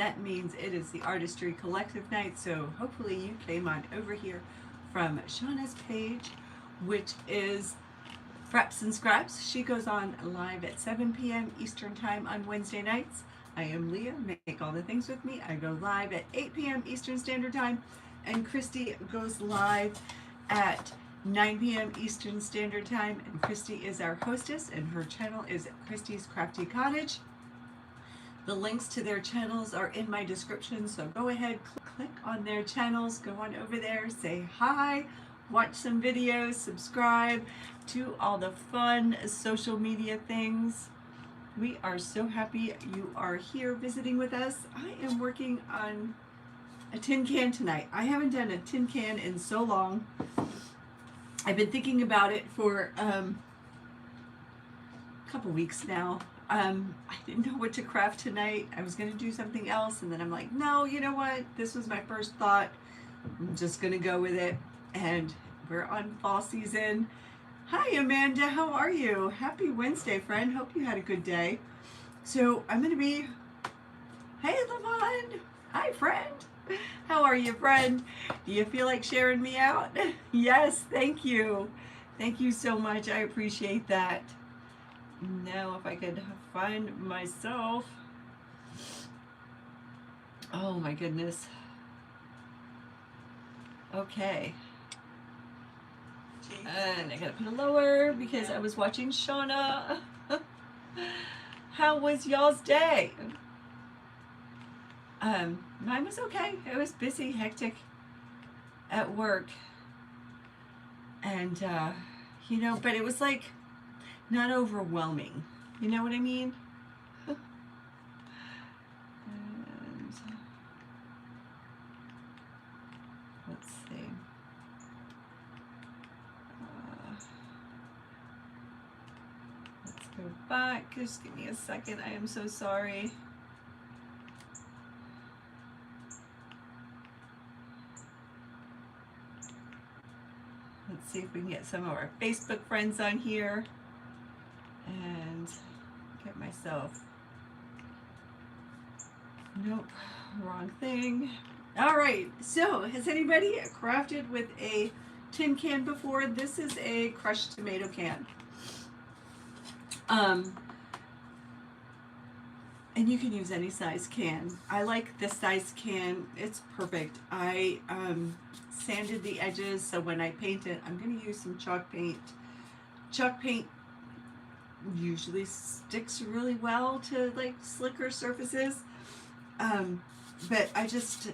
that means it is the Artistry Collective night, so hopefully you came on over here from Shauna's page, which is Frapps Scraps. She goes on live at 7 p.m. Eastern Time on Wednesday nights. I am Leah, make all the things with me. I go live at 8 p.m. Eastern Standard Time, and Kristy goes live at 9 p.m. Eastern Standard Time, and Kristy is our hostess, and her channel is Kristy's Crafty Cottage. The links to their channels are in my description, so go ahead, click on their channels, go on over there, say hi, watch some videos, subscribe, do all the fun social media things. We are so happy you are here visiting with us. I am working on a tin can tonight. I haven't done a tin can in so long. I've been thinking about it for a couple weeks now. I didn't know what to craft tonight. I was going to do something else, and then I'm like, no, you know what? This was my first thought. I'm just going to go with it. And we're on fall season. Hi, Amanda. How are you? Happy Wednesday, friend. Hope you had a good day. So I'm going to be... Hey, Lavon. Hi, friend. How are you, friend? Do you feel like sharing me out? Yes, thank you. Thank you so much. I appreciate that. Now, if I could find myself. Oh, my goodness. Okay. And I gotta put it lower because I was watching Shauna. How was y'all's day? Mine was okay. It was busy, hectic at work. And, you know, but it was like not overwhelming. You know what I mean? And let's see. Let's go back. Just give me a second. I am so sorry. Let's see if we can get some of our Facebook friends on here and get myself. Nope, wrong thing. All right, so has anybody crafted with a tin can before? This is a crushed tomato can. And you can use any size can. I like this size can. It's perfect. I sanded the edges, so when I paint it, I'm going to use some chalk paint. Chalk paint usually sticks really well to like slicker surfaces, but I just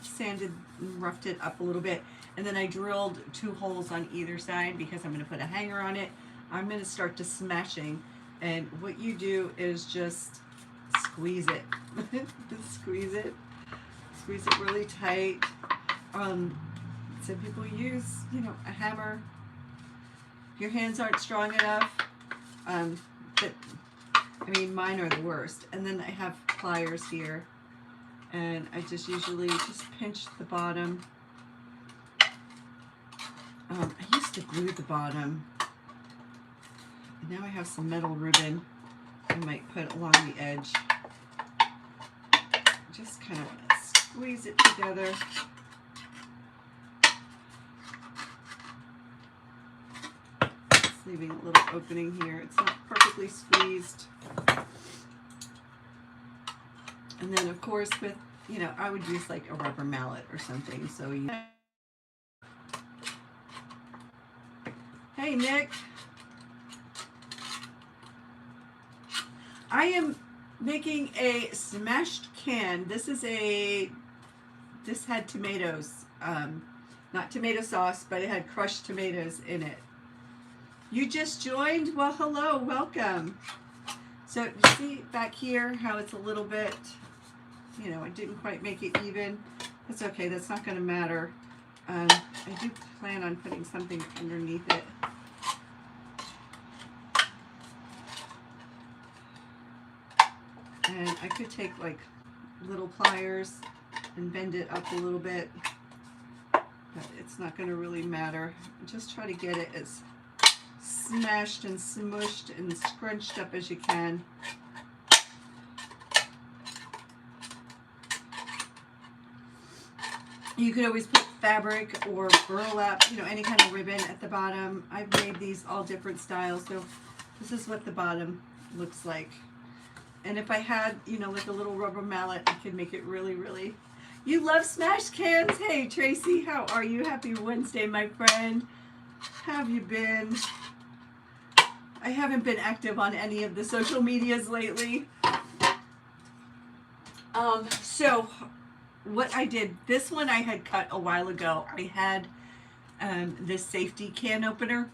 sanded and roughed it up a little bit, and then I drilled 2 holes on either side because I'm going to put a hanger on it. I'm going to start to smashing, and what you do is just squeeze it. Squeeze it really tight. Some people use, you know, a hammer if your hands aren't strong enough, but I mean mine are the worst. And then I have pliers here, and I just usually just pinch the bottom. I used to glue the bottom. Now I have some metal ribbon I might put along the edge. Just kind of squeeze it together. Just leaving a little opening here. It's not perfectly squeezed. And then of course with, you know, I would use like a rubber mallet or something. So you... Hey, Nick. I am making a smashed can. This had tomatoes, not tomato sauce, but it had crushed tomatoes in it. You just joined? Well, hello, welcome. So you see back here how it's a little bit, you know, I didn't quite make it even. That's okay, that's not going to matter. I do plan on putting something underneath it. And I could take like little pliers and bend it up a little bit, but it's not going to really matter. Just try to get it as smashed and smushed and scrunched up as you can. You could always put fabric or burlap, you know, any kind of ribbon at the bottom. I've made these all different styles, so this is what the bottom looks like. And if I had, you know, like a little rubber mallet, I could make it really, really... You love smash cans? Hey, Tracy, how are you? Happy Wednesday, my friend. How have you been? I haven't been active on any of the social medias lately. So what I did, this one I had cut a while ago. I had this safety can opener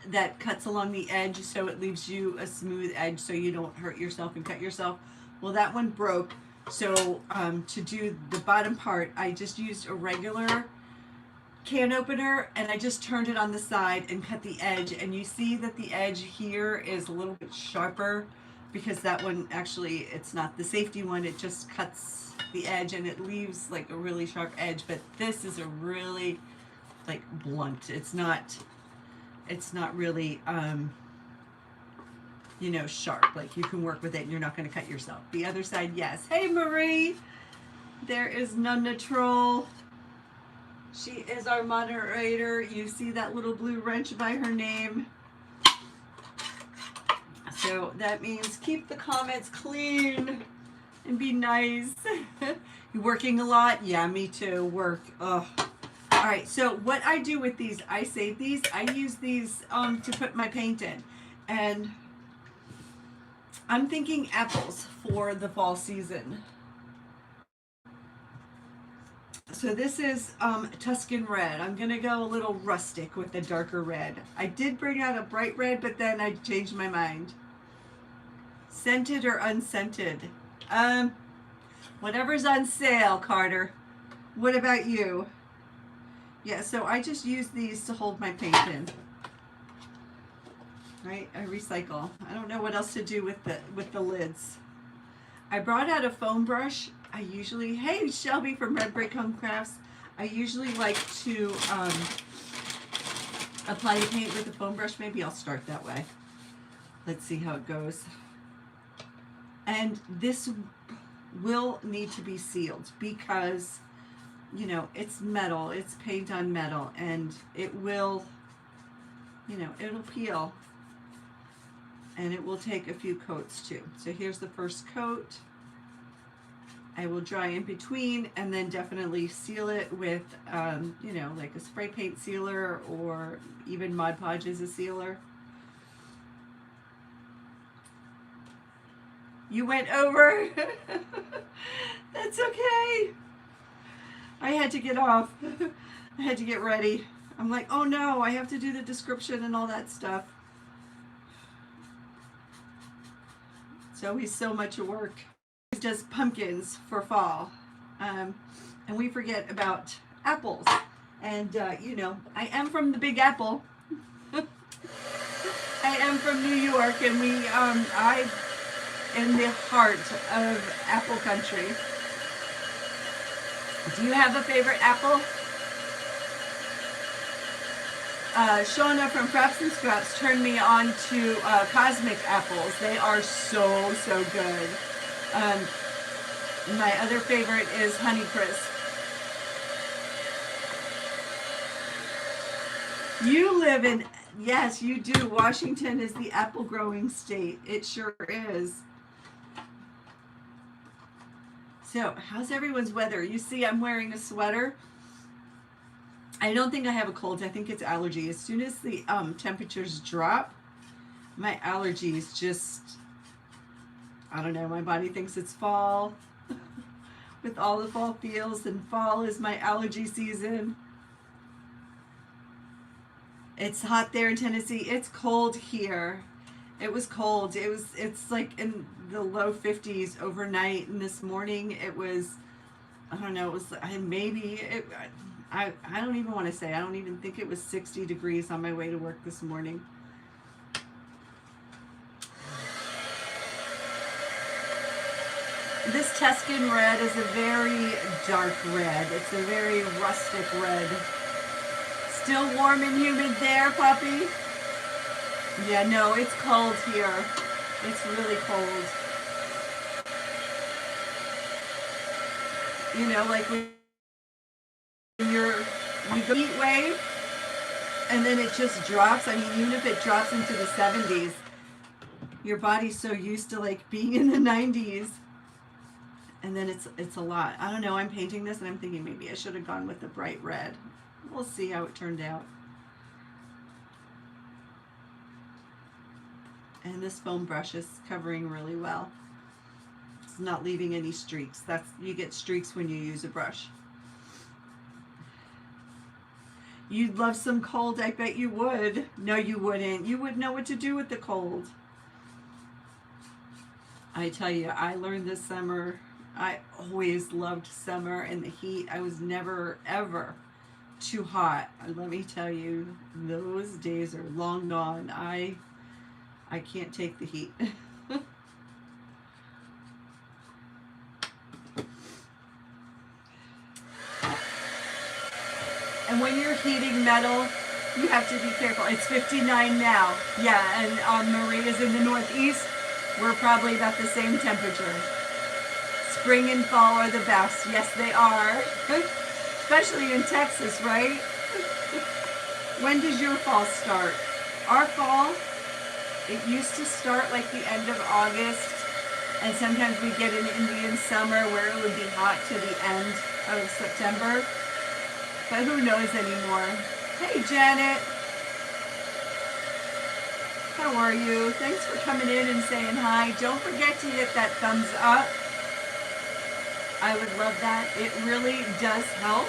that cuts along the edge so it leaves you a smooth edge so you don't hurt yourself and cut yourself. Well, that one broke. So to do the bottom part, I just used a regular can opener and I just turned it on the side and cut the edge. And you see that the edge here is a little bit sharper because that one actually, it's not the safety one, it just cuts the edge and it leaves like a really sharp edge. But this is a really like blunt. It's not really you know, sharp. Like you can work with it and you're not going to cut yourself. The other side, yes. Hey Marie, there is Nunna Troll. She is our moderator. You see that little blue wrench by her name. So that means keep the comments clean and be nice. You working a lot? Yeah, me too. Work. Ugh. All right, so what I do with these, I save these. I use these to put my paint in. And I'm thinking apples for the fall season. So this is Tuscan red. I'm going to go a little rustic with the darker red. I did bring out a bright red, but then I changed my mind. Scented or unscented? Whatever's on sale, Carter. What about you? Yeah, so I just use these to hold my paint in. Right? I recycle. I don't know what else to do with the lids. I brought out a foam brush. I usually, hey Shelby from Red Brick Home Crafts, I usually like to apply the paint with a foam brush. Maybe I'll start that way. Let's see how it goes. And this will need to be sealed because, you know, it's metal, it's paint on metal, and it will, you know, it'll peel. And it will take a few coats too. So here's the first coat. I will dry in between and then definitely seal it with, you know, like a spray paint sealer or even Mod Podge as a sealer. You went over. That's okay. I had to get off. I had to get ready. I'm like, oh no, I have to do the description and all that stuff. It's always so much work. He does pumpkins for fall, and we forget about apples. And you know, I am from the Big Apple. I am from New York, and we I in the heart of apple country. Do you have a favorite apple? Shauna from Frapps Scraps turned me on to cosmic apples. They are so good. My other favorite is Honeycrisp. You live in, yes, you do. Washington is the apple growing state. It sure is. So, how's everyone's weather? You see, I'm wearing a sweater. I don't think I have a cold. I think it's allergy. As soon as the temperatures drop, my allergies just, I don't know, my body thinks it's fall with all the fall feels, and fall is my allergy season. It's hot there in Tennessee. It's cold here. It was cold. It's like in the low 50s overnight, and this morning it was, I don't know, it was maybe, I don't even want to say, I don't even think it was 60 degrees on my way to work this morning. This Tuscan red is a very dark red. It's a very rustic red. Still warm and humid there, puppy? Yeah, no, it's cold here. It's really cold. You know, like when heat wave, and then it just drops. I mean, even if it drops into the 70s, your body's so used to like being in the 90s, and then it's a lot. I don't know. I'm painting this and I'm thinking maybe I should have gone with the bright red. We'll see how it turned out. And this foam brush is covering really well. It's not leaving any streaks. You get streaks when you use a brush. You'd love some cold, I bet you would. No, you wouldn't. You wouldn't know what to do with the cold. I tell you, I learned this summer. I always loved summer and the heat. I was never, ever too hot. Let me tell you, those days are long gone. I can't take the heat. And when you're heating metal, you have to be careful. It's 59 now. Yeah, and Marie is in the Northeast. We're probably about the same temperature. Spring and fall are the best. Yes, they are. Especially in Texas, right? When does your fall start? Our fall, it used to start like the end of August, and sometimes we get an Indian summer where it would be hot to the end of September. But who knows anymore? Hey, Janet. How are you? Thanks for coming in and saying hi. Don't forget to hit that thumbs up. I would love that. It really does help.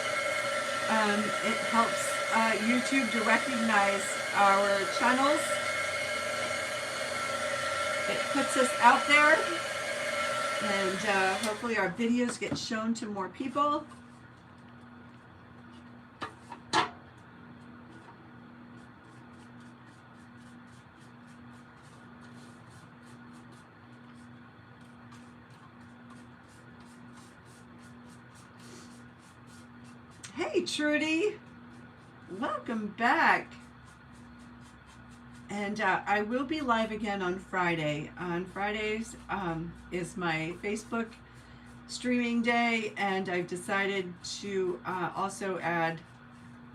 It helps YouTube to recognize our channels. It puts us out there, and hopefully our videos get shown to more people. Hey Trudy, welcome back. And I will be live again on Friday. On Fridays is my Facebook streaming day, and I've decided to also add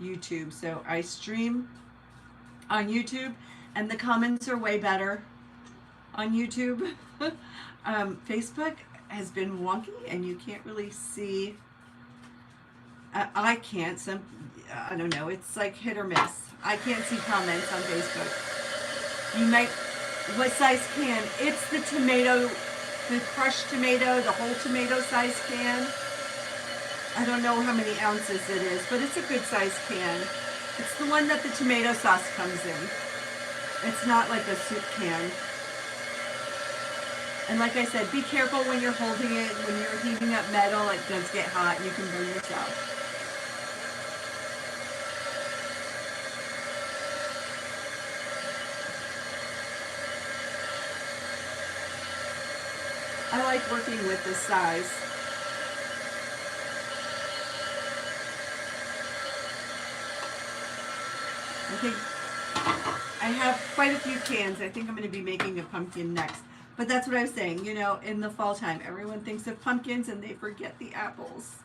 YouTube. So I stream on YouTube, and the comments are way better on YouTube. Facebook has been wonky, and you can't really see. I can't. I don't know. It's like hit or miss. I can't see comments on Facebook. You might. What size can? It's the tomato, the crushed tomato, the whole tomato size can. I don't know how many ounces it is, but it's a good size can. It's the one that the tomato sauce comes in. It's not like a soup can. And like I said, be careful when you're holding it. When you're heating up metal, it does get hot and you can burn yourself. I like working with this size. I think I have quite a few cans. I think I'm going to be making a pumpkin next. But that's what I was saying, you know, in the fall time, everyone thinks of pumpkins and they forget the apples.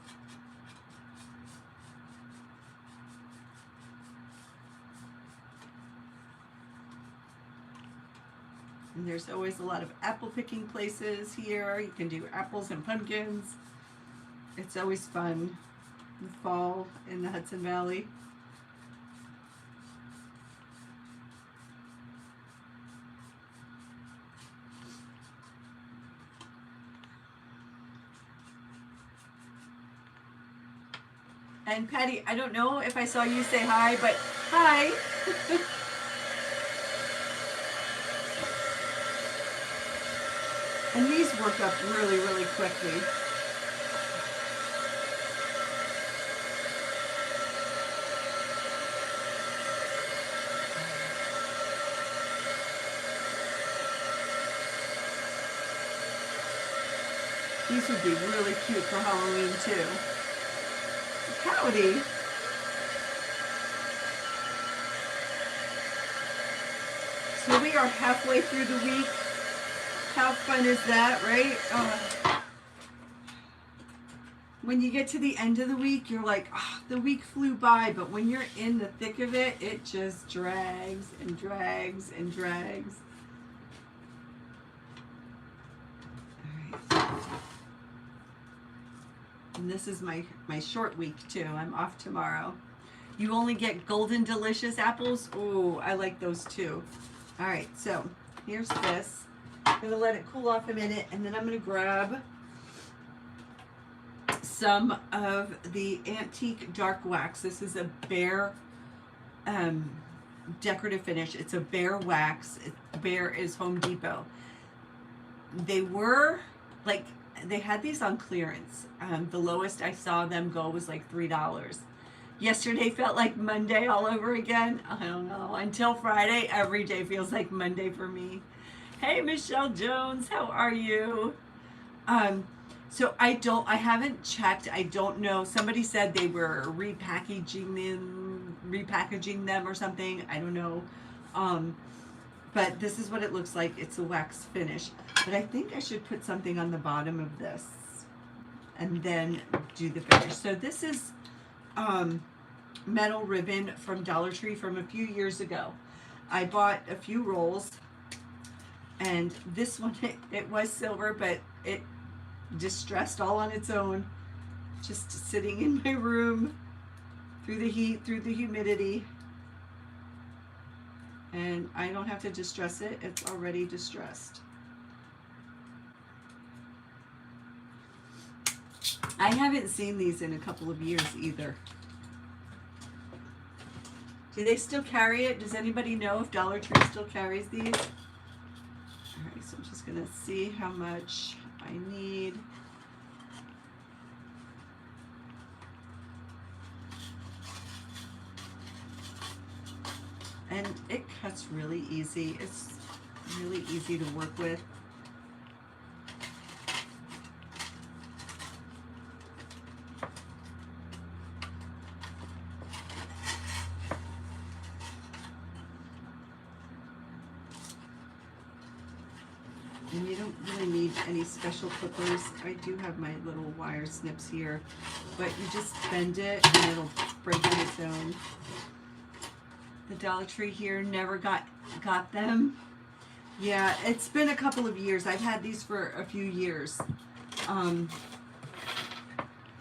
And there's always a lot of apple picking places here. You can do apples and pumpkins. It's always fun in the fall in the Hudson Valley. And Patty, I don't know if I saw you say hi, but hi. And these work up really, really quickly. These would be really cute for Halloween too. Howdy. So we are halfway through the week. How fun is that, right? when you get to the end of the week, you're like, oh, the week flew by. But when you're in the thick of it, it just drags and drags and drags. All right. And this is my short week too. I'm off tomorrow. You only get golden delicious apples. Oh, I like those too. All right, so here's this. I'm gonna let it cool off a minute, and then I'm gonna grab some of the antique dark wax. This is a bare decorative finish. It's a bare wax. Bare is Home Depot. They were like, they had these on clearance. The lowest I saw them go was like $3. Yesterday felt like Monday all over again. I don't know. Until Friday, every day feels like Monday for me. Hey, Michelle Jones, how are you? So I haven't checked. I don't know. Somebody said they were repackaging them or something. I don't know. But this is what it looks like. It's a wax finish. But I think I should put something on the bottom of this and then do the finish. So this is metal ribbon from Dollar Tree from a few years ago. I bought a few rolls, and this one, it was silver, but it distressed all on its own, just sitting in my room through the heat, through the humidity. And I don't have to distress it, it's already distressed. I haven't seen these in a couple of years either. Do they still carry it? Does anybody know if Dollar Tree still carries these? Alright, so I'm just going to see how much I need. And it cuts really easy. It's really easy to work with. And you don't really need any special clippers. I do have my little wire snips here, but you just bend it and it'll break on its own. The Dollar Tree here never got them. Yeah, it's been a couple of years. I've had these for a few years.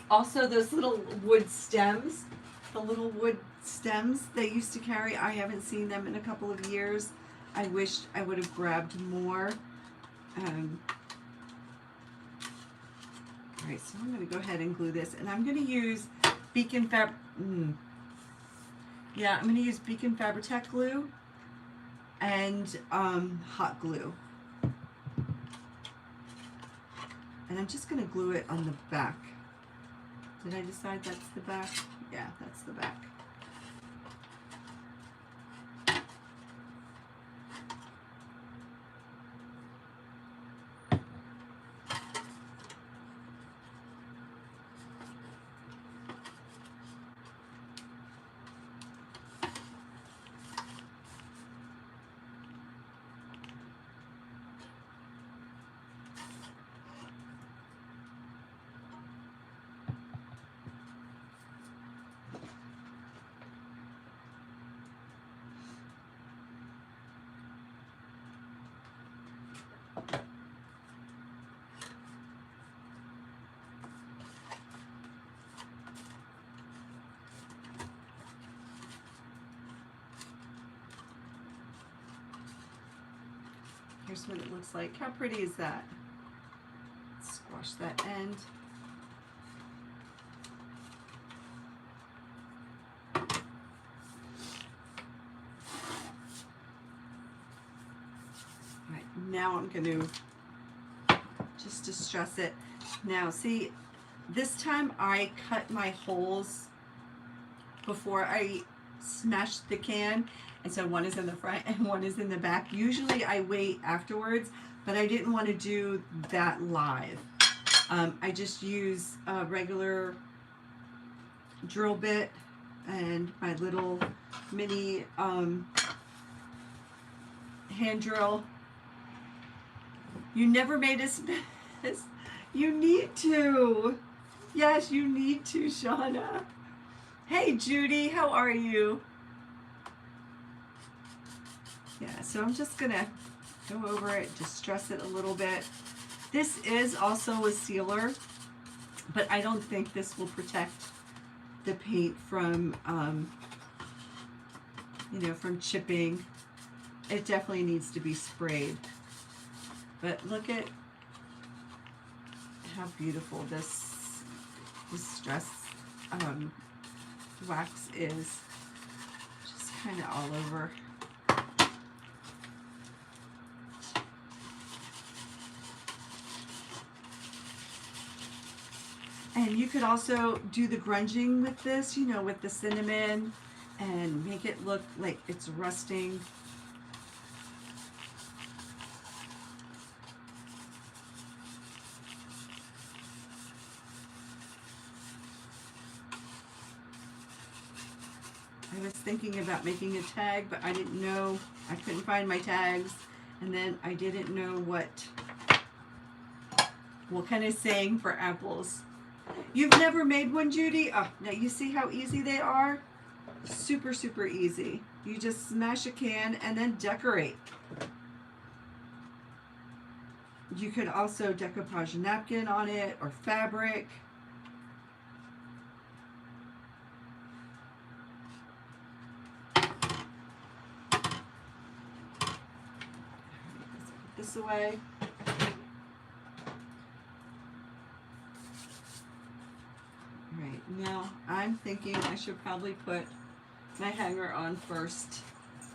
Also, those little wood stems, the little wood stems they used to carry, I haven't seen them in a couple of years. I wish I would have grabbed more. Alright, so I'm going to go ahead and glue this, and I'm going to use Beacon Yeah, I'm going to use Beacon Fabri-Tac glue and hot glue. And I'm just going to glue it on the back. Did I decide that's the back? Yeah, that's the back. Here's what it looks like. How pretty is that? Squash that end. Alright, now I'm going to just distress it. Now, see, this time I cut my holes before I smashed the can. And so one is in the front and one is in the back. Usually I wait afterwards, but I didn't want to do that live. I just use a regular drill bit and my little mini hand drill. You never made a mess. You need to. Yes, you need to, Shauna. Hey, Judy, how are you? Yeah, so I'm just gonna go over it, distress it a little bit. This is also a sealer, but I don't think this will protect the paint from, you know, from chipping. It definitely needs to be sprayed. But look at how beautiful this distress wax is. Just kind of all over. And you could also do the grunging with this, you know, with the cinnamon, and make it look like it's rusting. I was thinking about making a tag, but I didn't know, I couldn't find my tags, and then I didn't know what kind of saying for apples. You've never made one, Judy? Oh, now you see how easy they are? Super, super easy. You just smash a can and then decorate. You could also decoupage a napkin on it or fabric. Let's put this away. Now, I'm thinking I should probably put my hanger on first,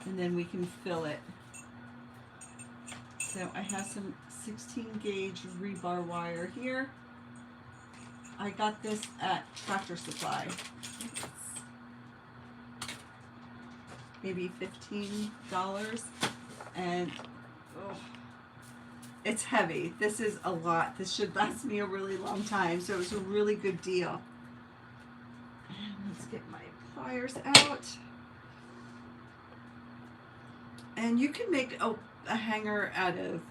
and then we can fill it. So I have some 16 gauge rebar wire here. I got this at Tractor Supply. Maybe $15, and oh, it's heavy. This is a lot. This should last me a really long time, so it was a really good deal. Let's get my pliers out. And you can make a hanger out of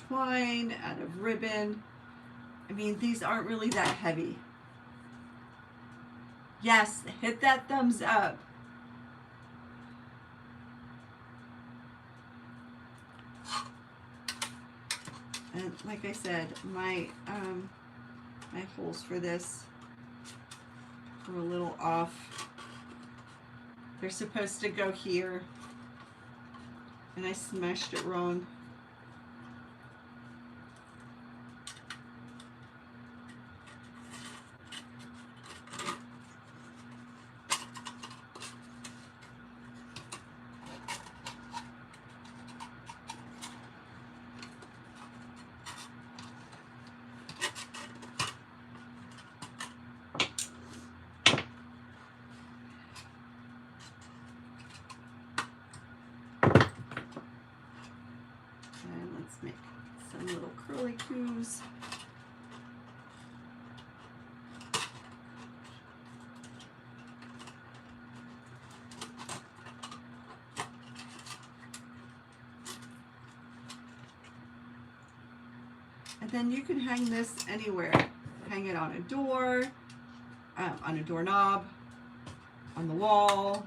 twine, out of ribbon. I mean, these aren't really that heavy. Yes, hit that thumbs up. And like I said, my my holes for this were a little off. They're supposed to go here, and I smashed it wrong. Make some little curlicues. And then you can hang this anywhere. Hang it on a door, on a doorknob, on the wall.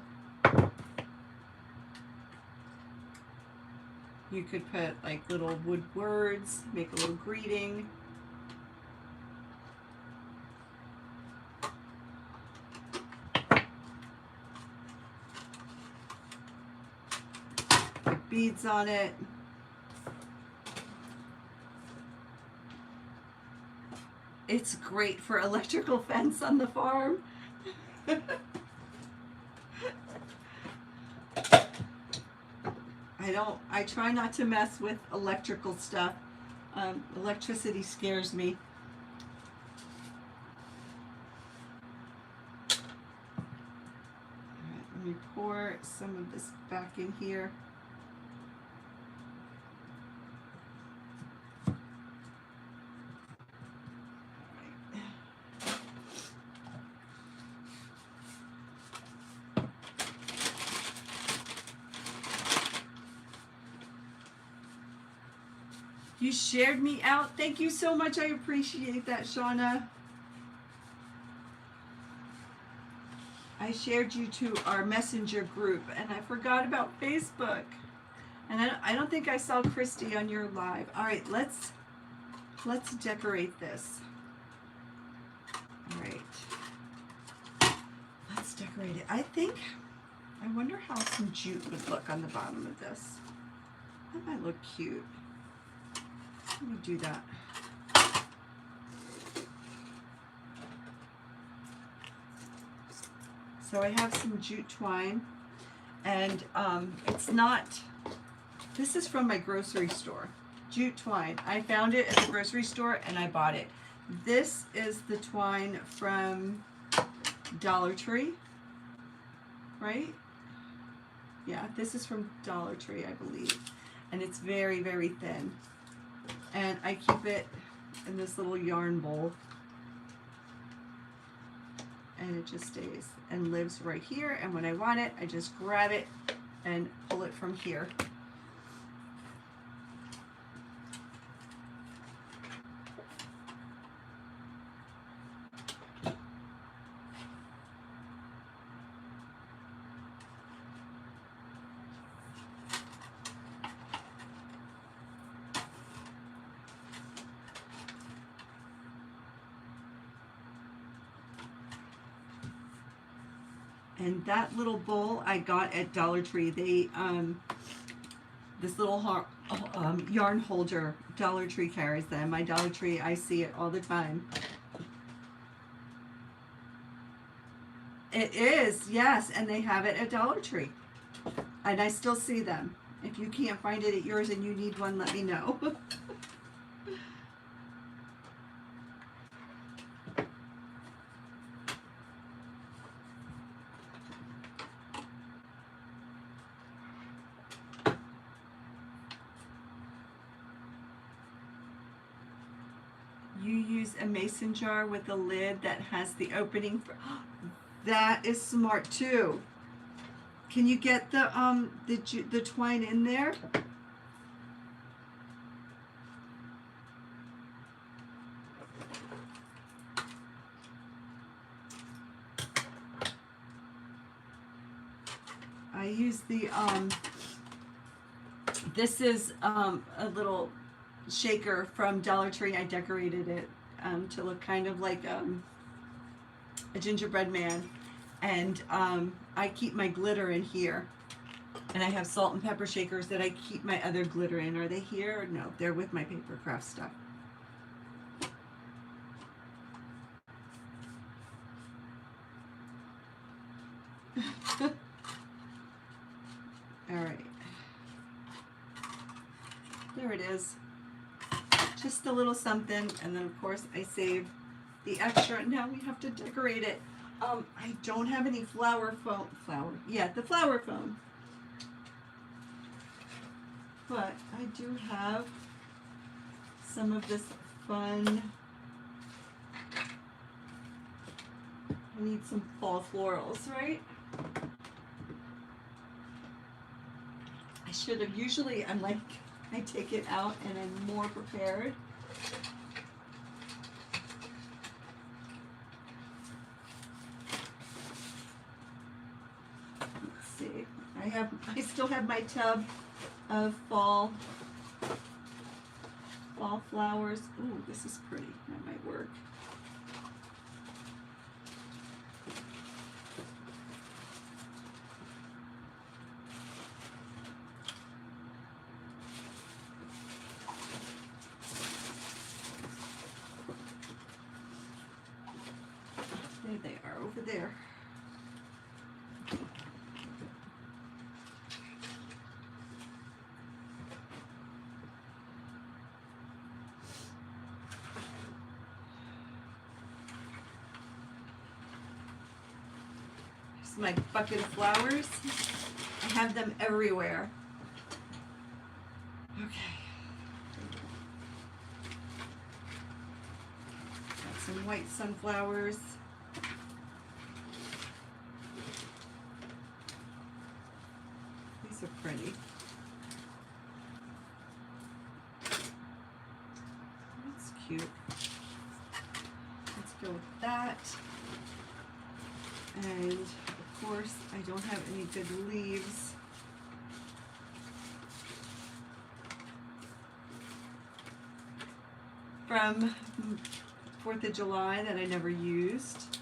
You could put like little wood words, make a little greeting. Put beads on it. It's great for electrical fence on the farm. I try not to mess with electrical stuff. Electricity scares me. All right, let me pour some of this back in here. You shared me out. Thank you so much. I appreciate that, Shauna. I shared you to our messenger group, and I forgot about Facebook. And I don't think I saw Kristy on your live. All right, let's decorate this. All right, let's decorate it. I wonder how some jute would look on the bottom of this. That might look cute. Let me do that. So I have some jute twine, and it's not, this is from my grocery store. Jute twine. I found it at the grocery store and I bought it. This is the twine from Dollar Tree, right? Yeah, this is from Dollar Tree, I believe. And it's very, very thin. And I keep it in this little yarn bowl. And it just stays and lives right here. And when I want it, I just grab it and pull it from here. And that little bowl I got at Dollar Tree. They, this little yarn holder, Dollar Tree carries them. My Dollar Tree, I see it all the time. It is, yes, and they have it at Dollar Tree. And I still see them. If you can't find it at yours and you need one, let me know. You use a mason jar with a lid that has the opening for, that is smart too. Can you get the twine in there? I use the this is a little shaker from Dollar Tree. I decorated it to look kind of like a gingerbread man, and I keep my glitter in here, and I have salt and pepper shakers that I keep my other glitter in. Are they here? No, they're with my paper craft stuff. All right, there it is. Just a little something, and then of course I save the extra. Now we have to decorate it. I don't have any flower foam. The flower foam. But I do have some of this fun. I need some fall florals, right? I should have. Usually I'm like, I take it out and I'm more prepared. Let's see. I still have my tub of fall flowers. Ooh, this is pretty. That might work. There they are over there. Here's my bucket of flowers. I have them everywhere. Okay. Got some white sunflowers. These are pretty. That's cute. Let's go with that. And course, I don't have any good leaves. From 4th of July that I never used.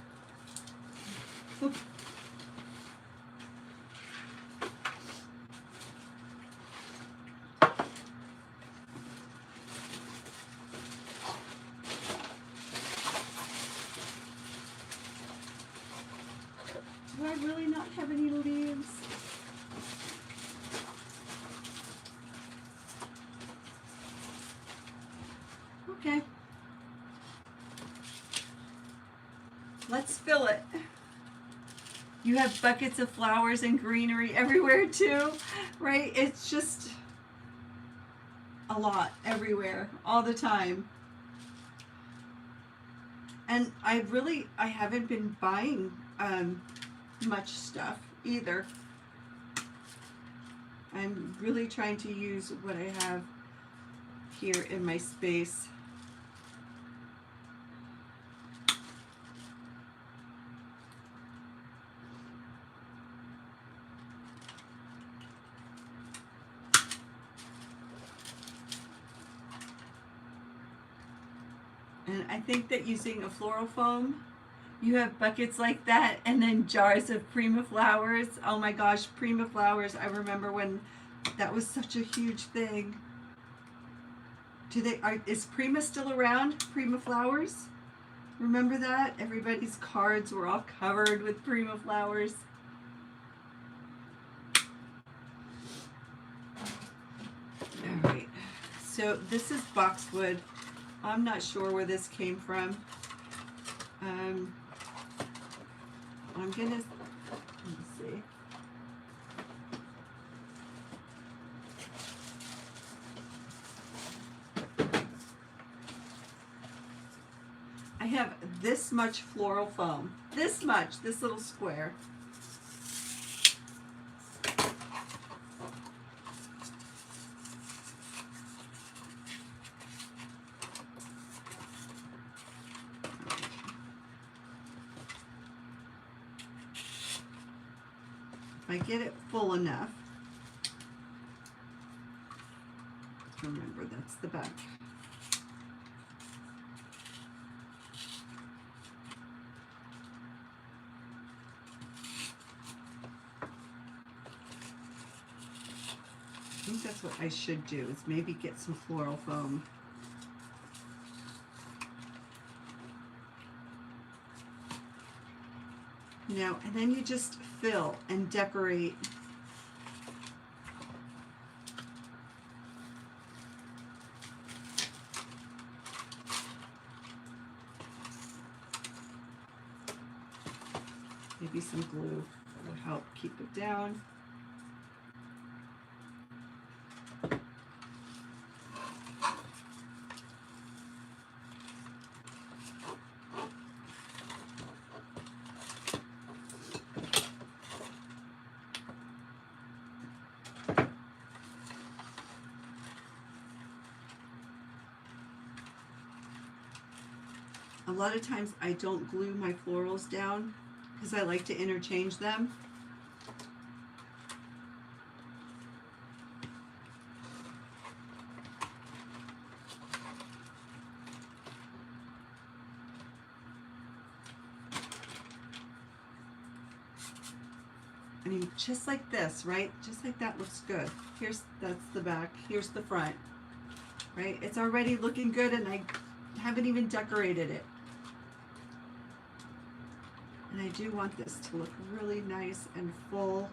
Do I really not have any leaves? Okay. Let's fill it. You have buckets of flowers and greenery everywhere too, right? It's just a lot everywhere, all the time. And I haven't been buying much stuff either. I'm really trying to use what I have here in my space. And I think that using a floral foam, you have buckets like that, and then jars of Prima flowers. Oh my gosh, Prima flowers. I remember when that was such a huge thing. Is Prima still around? Prima flowers? Remember that? Everybody's cards were all covered with Prima flowers. All right. So this is boxwood. I'm not sure where this came from. I'm gonna, let me see. I have this much floral foam. This much, this little square. I get it full enough. Remember, that's the back. I think that's what I should do, is maybe get some floral foam. Now, and then you just fill and decorate. Maybe some glue will help keep it down. A lot of times I don't glue my florals down because I like to interchange them. I mean, just like this, right? Just like that looks good. That's the back, here's the front, right? It's already looking good and I haven't even decorated it. And I do want this to look really nice and full.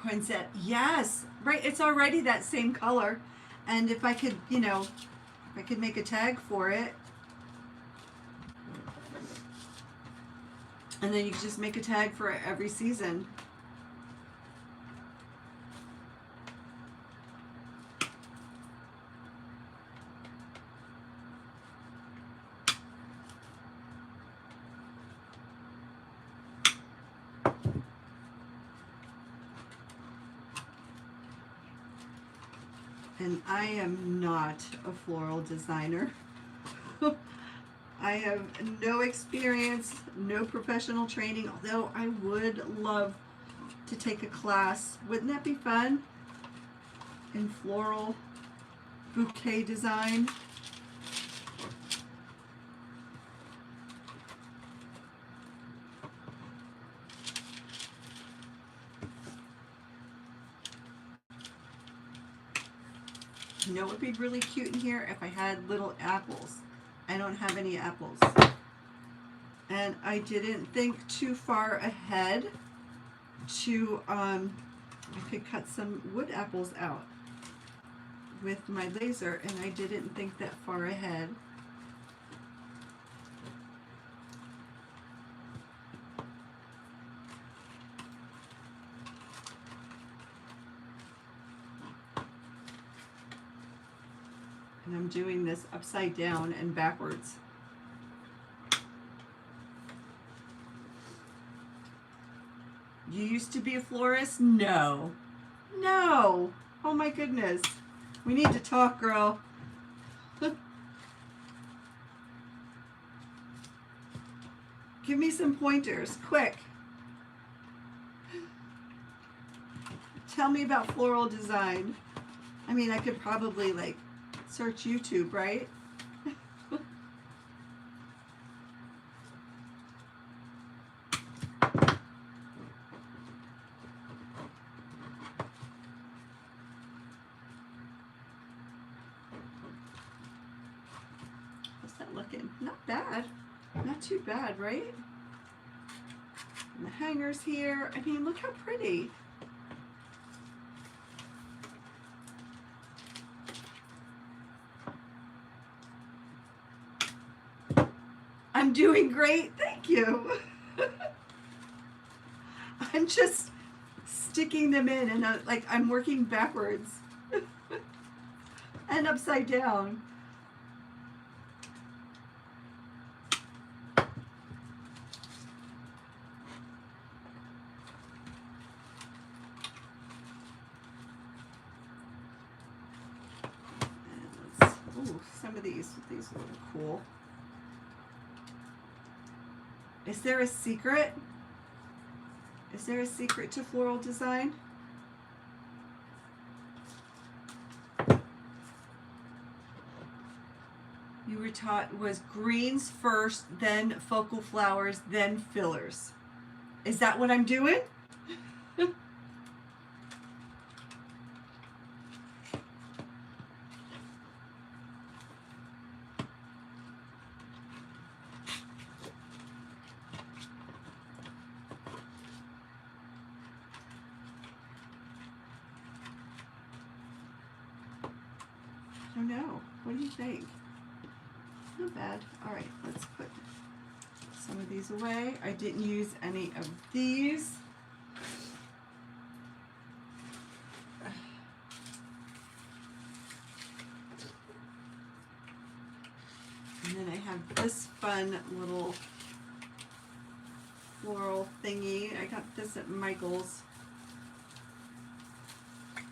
Poinsettia, yes, right, it's already that same color. And if I could, you know, if I could make a tag for it, and then you could just make a tag for every season. and I am not a floral designer. I have no experience, no professional training, although I would love to take a class. Wouldn't that be fun? In floral bouquet design. You know what would be really cute in here? If I had little apples. I don't have any apples. And I didn't think too far ahead to, I could cut some wood apples out with my laser, and I didn't think that far ahead. And I'm doing this upside down and backwards. You used to be a florist? No. No. Oh my goodness. We need to talk, girl. Give me some pointers, quick. Tell me about floral design. I mean, I could probably like search YouTube, right? How's that looking? Not bad. Not too bad, right? And the hangers here. I mean, look how pretty. I'm doing great, thank you. I'm just sticking them in, and like I'm working backwards and upside down. And let's, ooh, some of these look cool. Is there a secret? Is there a secret to floral design? You were taught was greens first, then focal flowers, then fillers. Is that what I'm doing? I don't know. What do you think? Not bad. All right, let's put some of these away. I didn't use any of these. And then I have this fun little floral thingy. I got this at Michael's.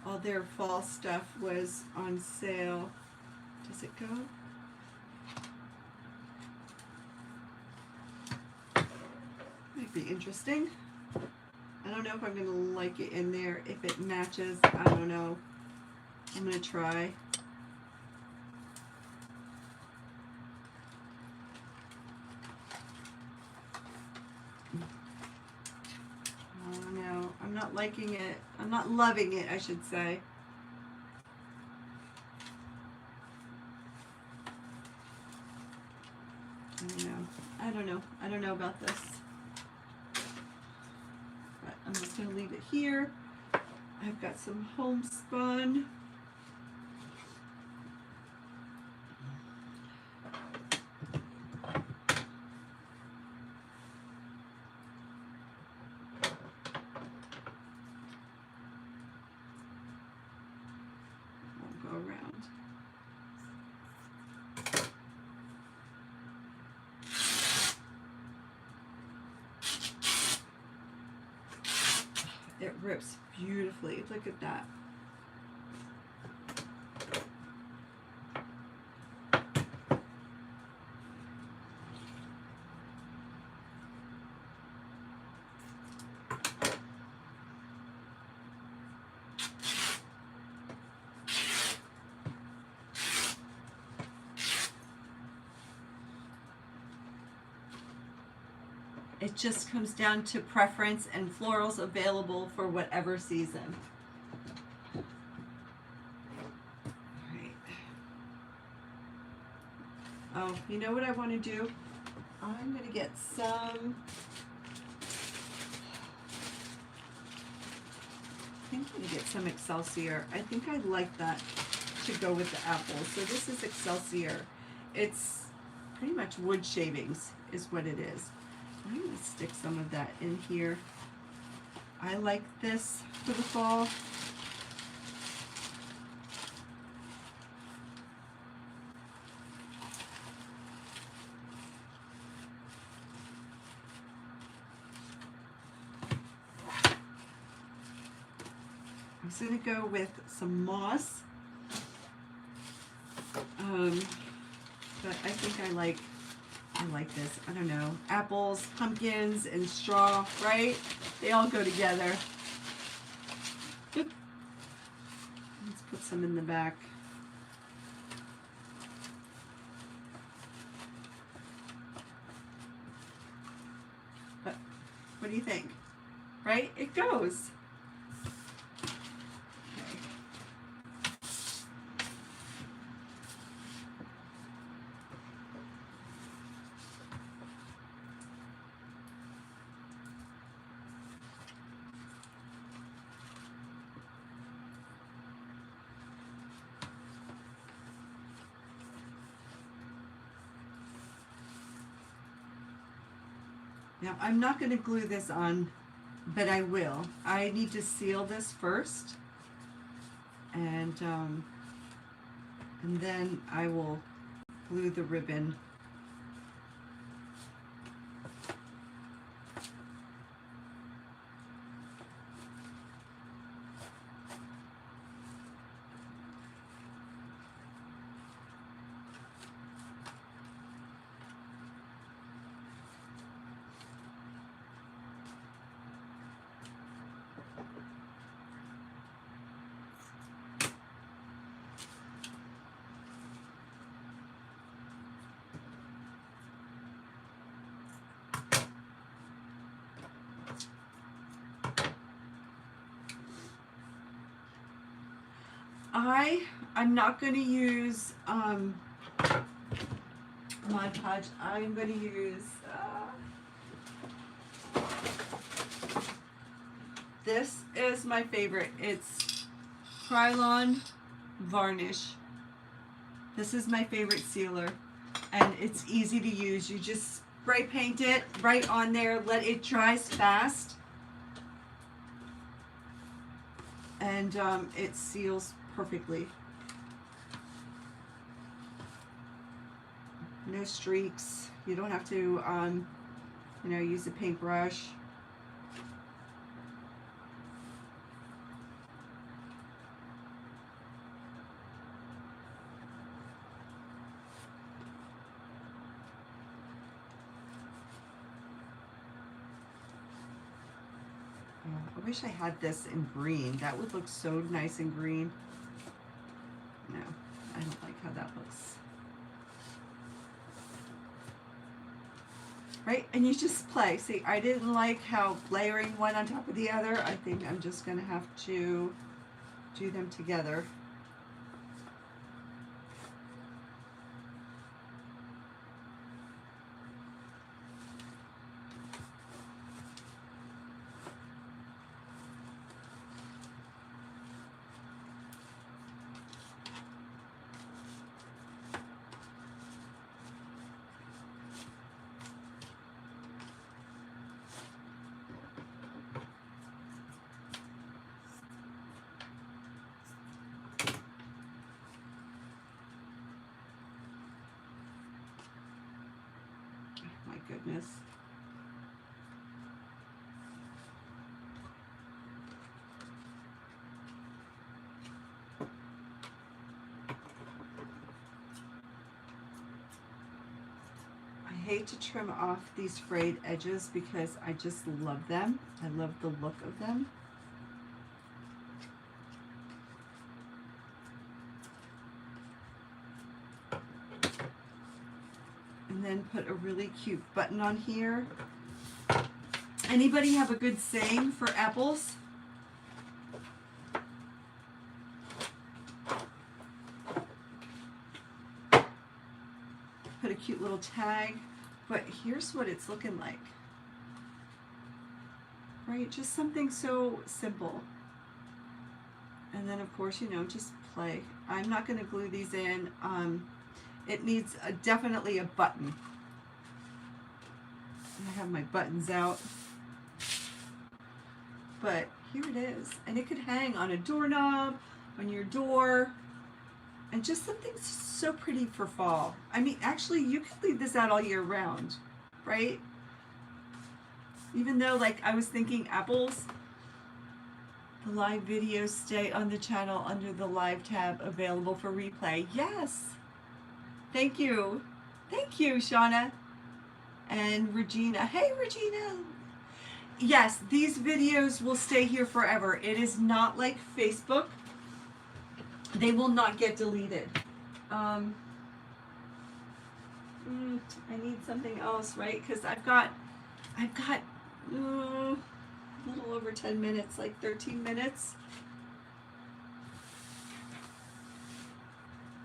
All their fall stuff was on sale. Does it go? Might be interesting. I don't know if I'm going to like it in there, if it matches. I don't know. I'm going to try. I don't know. I'm not liking it. I'm not loving it, I should say. I don't know about this. But I'm just going to leave it here. I've got some homespun. I'll go around. It rips beautifully. Look at that. It just comes down to preference and florals available for whatever season. Alright. Oh, you know what I want to do? I'm going to get some, I think I'm going to get some Excelsior. I think I like that to go with the apples. So this is Excelsior. It's pretty much wood shavings is what it is. I'm going to stick some of that in here. I like this for the fall. I'm just going to go with some moss. But I think I like this. I don't know. Apples, pumpkins, and straw, right? They all go together. Let's put some in the back. But what do you think? Right? It goes. Now, I'm not going to glue this on, but I will. I need to seal this first, and then I will glue the ribbon. I'm not going to use Mod Podge. I'm going to use this is my favorite. It's Krylon Varnish. This is my favorite sealer, and it's easy to use. You just spray paint it right on there, let it dry fast, and it seals perfectly. No streaks. You don't have to, you know, use a paintbrush. I wish I had this in green. That would look so nice in green. No, I don't like how that looks. Right, and you just play. See, I didn't like how layering one on top of the other. I think I'm just going to have to do them together. Goodness. I hate to trim off these frayed edges because I just love them. I love the look of them. And then put a really cute button on here. Anybody have a good saying for apples? Put a cute little tag, but here's what it's looking like. Right, just something so simple. And then of course, you know, just play. I'm not going to glue these in. It needs definitely a button. I have my buttons out. But here it is. And it could hang on a doorknob, on your door, and just something so pretty for fall. I mean, actually, you could leave this out all year round, right? Even though, like, I was thinking apples, the live videos stay on the channel under the live tab, available for replay. Yes. Thank you. Thank you, Shauna. And Regina. Hey, Regina. Yes, these videos will stay here forever. It is not like Facebook. They will not get deleted. I need something else, right? Because I've got a little over 10 minutes, like 13 minutes.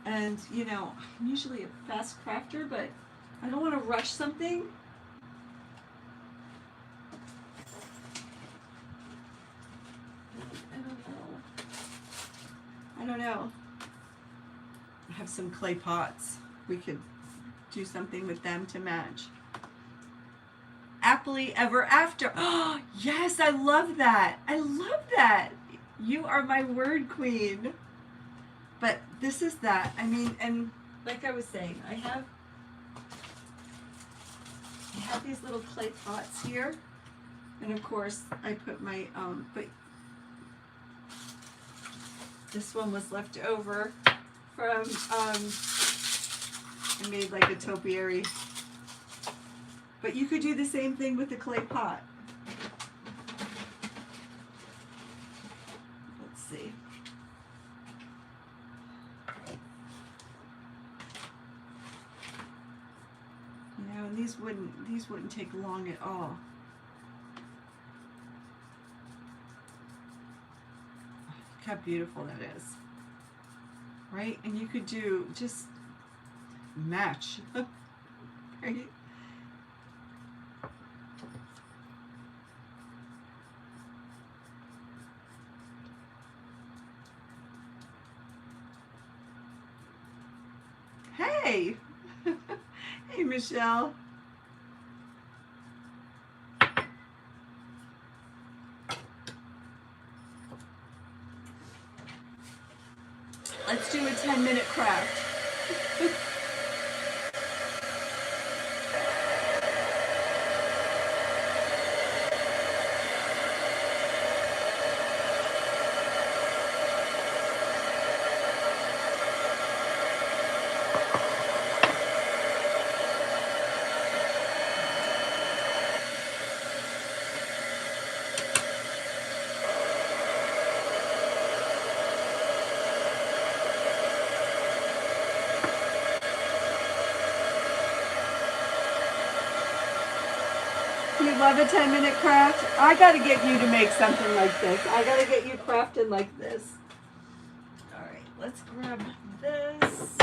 And, you know, I'm usually a fast crafter, but I don't want to rush something. I don't know. I have some clay pots. We could do something with them to match. Happily ever after. Oh, yes, I love that. I love that. You are my word queen. But this is that. I mean, and like I was saying, I have these little clay pots here. And of course, I put my, but this one was left over from, I made like a topiary. But you could do the same thing with the clay pot. Let's see. You know, and these wouldn't take long at all. Look how beautiful that is. Right? And you could do just match. Right? Hey! Hey, Michelle. Let's do a 10-minute craft. Love a 10-minute craft. I gotta get you to make something like this. I gotta get you crafting like this. All right, let's grab this.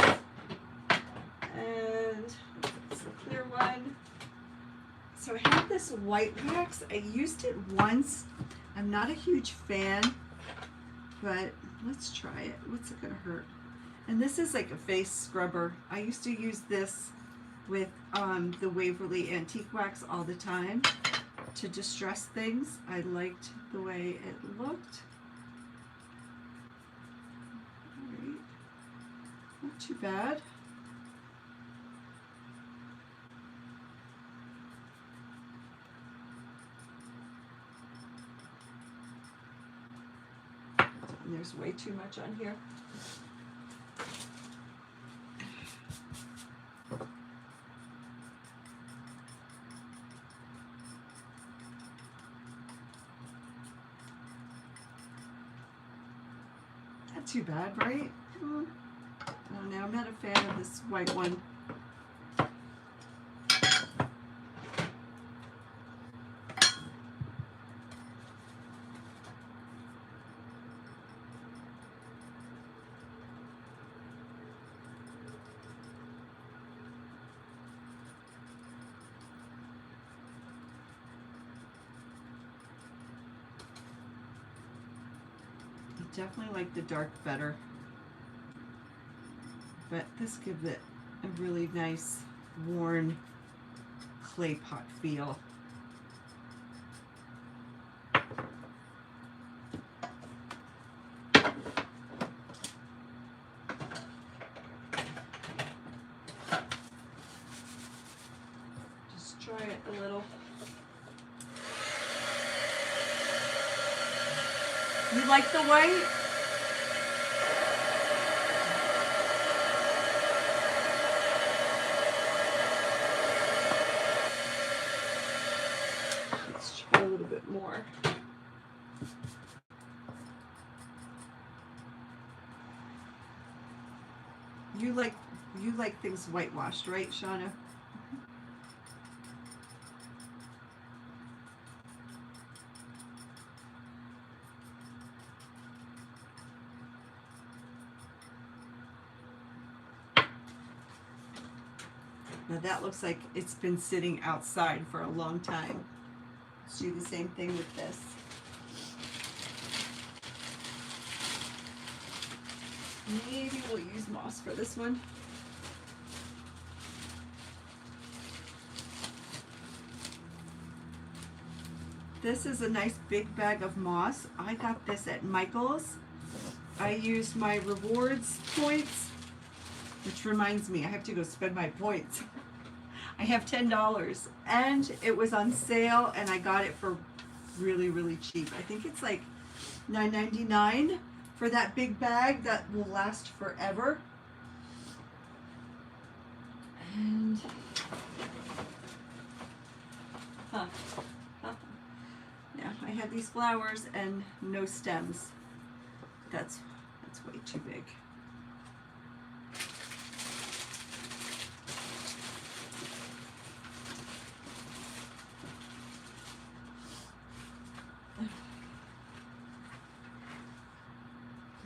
And it's a clear one. So I have this white wax. I used it once. I'm not a huge fan, but let's try it. What's it gonna hurt? And this is like a face scrubber. I used to use this with the Waverly Antique Wax all the time to distress things. I liked the way it looked. All right. Not too bad. And there's way too much on here. Too bad, right? I don't know. I'm not a fan of this white one. definitely like the dark better, but this gives it a really nice worn clay pot feel. Just try it a little. You like the white? Let's try a little bit more. You like things whitewashed, right, Shauna? Now that looks like it's been sitting outside for a long time. Let's do the same thing with this. Maybe we'll use moss for this one. This is a nice big bag of moss. I got this at Michael's. I used my rewards points, which reminds me I have to go spend my points. I have $10 and it was on sale and I got it for really, really cheap. I think it's like $9.99 for that big bag that will last forever. And now I have these flowers and no stems. That's way too big.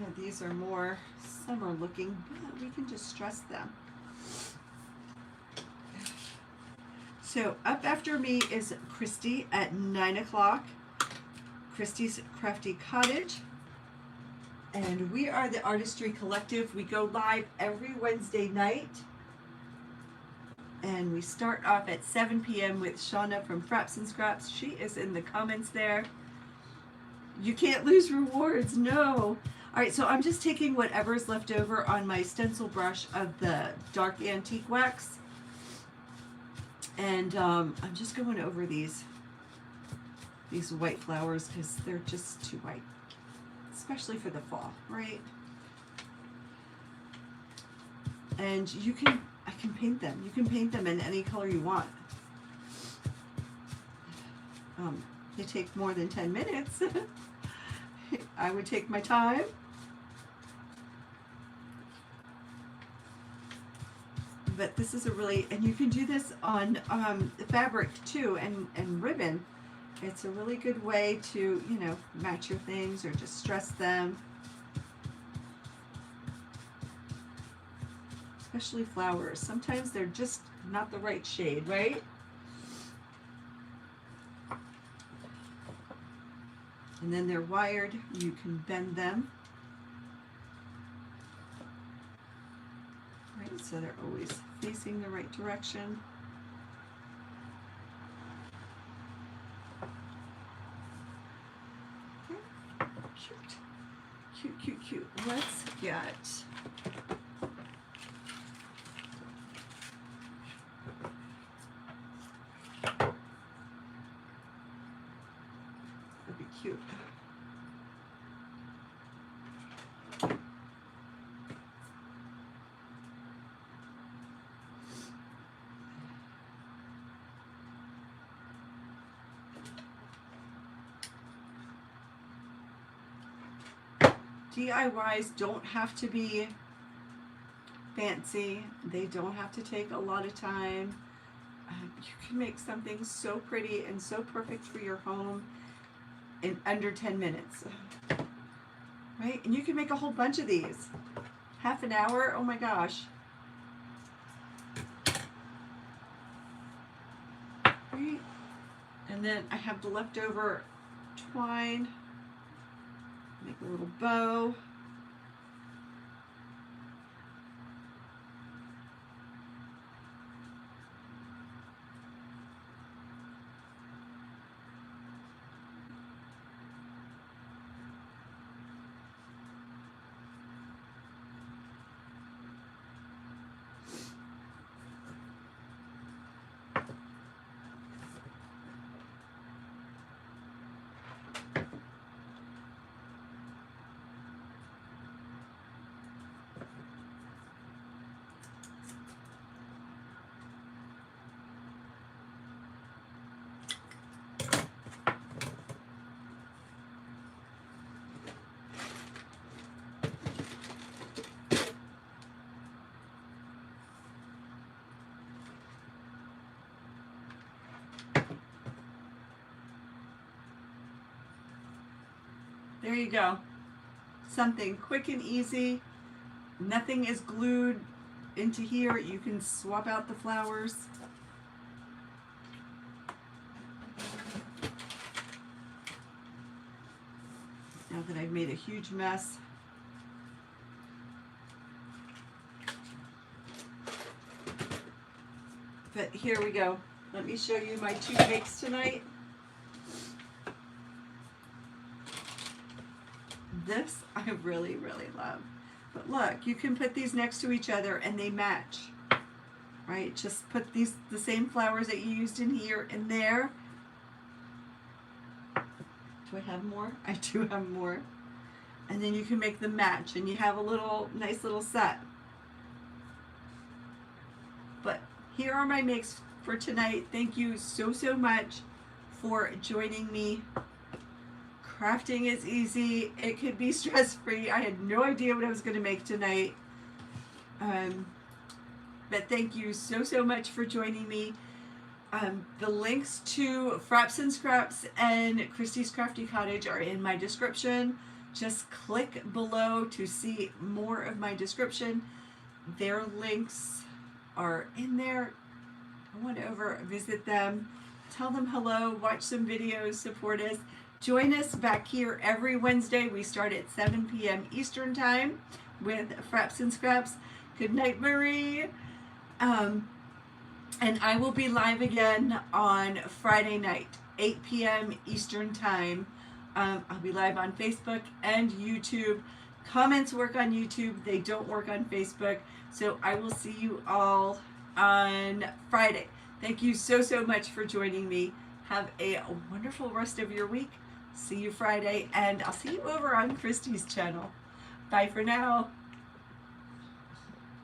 Yeah, these are more summer looking, but we can just stress them. So up after me is Kristy at 9 o'clock. Kristy's Crafty Cottage. And we are the Artistry Collective. We go live every Wednesday night. And we start off at 7 p.m. with Shauna from Frapps Scraps. She is in the comments there. You can't lose rewards, no. All right, so I'm just taking whatever's left over on my stencil brush of the dark antique wax. And I'm just going over these white flowers because they're just too white, especially for the fall, right? And I can paint them. You can paint them in any color you want. They take more than 10 minutes. I would take my time. But this is a really, and you can do this on fabric too, and ribbon. It's a really good way to, you know, match your things or just stress them. Especially flowers. Sometimes they're just not the right shade, right? And then they're wired. You can bend them. Right, so they're always facing the right direction. Okay. Cute. Cute, cute, cute. Let's get cute. DIYs don't have to be fancy. They don't have to take a lot of time. You can make something so pretty and so perfect for your home in under 10 minutes, right? And you can make a whole bunch of these. Half an hour, oh my gosh. Right? And then I have the leftover twine. Make a little bow. There you go. Something quick and easy. Nothing is glued into here. You can swap out the flowers. Now that I've made a huge mess. But here we go. Let me show you my 2 cakes tonight. This I really, really love. But look, you can put these next to each other and they match, right? Just put the same flowers that you used in here and there. Do I have more? I do have more. And then you can make them match and you have a nice little set. But here are my makes for tonight. Thank you so, so much for joining me. Crafting is easy. It could be stress-free. I had no idea what I was going to make tonight. But thank you so, so much for joining me. The links to Frapps Scraps and Kristy's Crafty Cottage are in my description. Just click below to see more of my description. Their links are in there. Go on over, visit them, tell them hello, watch some videos, support us. Join us back here every Wednesday. We start at 7 p.m. Eastern Time with Frapps Scraps. Good night, Marie. And I will be live again on Friday night, 8 p.m. Eastern Time. I'll be live on Facebook and YouTube. Comments work on YouTube. They don't work on Facebook. So I will see you all on Friday. Thank you so, so much for joining me. Have a wonderful rest of your week. See you Friday, and I'll see you over on Kristy's channel. Bye for now.